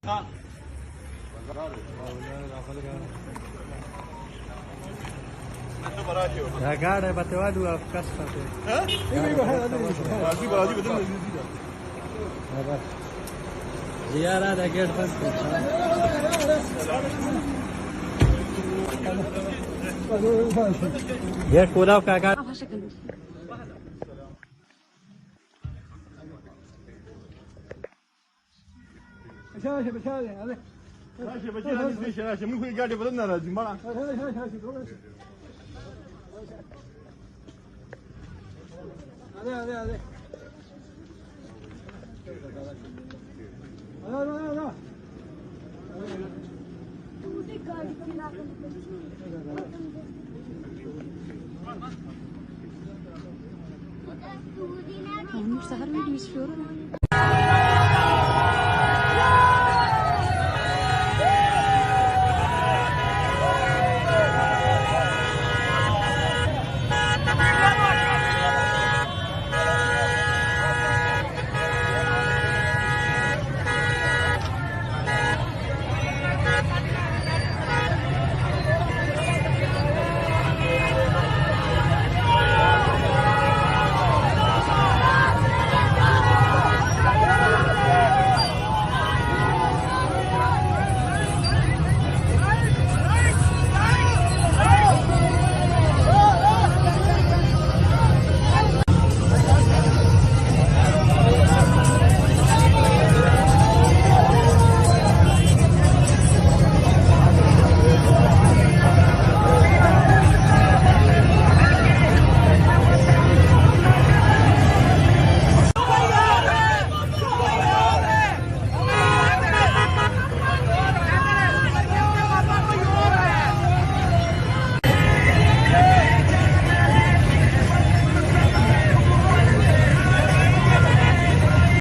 ها قاعدة بتوادوا بكسفة ها؟ راضي بدل زيارة هذا قاعد بس ये पूरा का का ماشي ماشي ممكن قاعد بدلنا لازم بقى مش سهر فيديو istiyorum.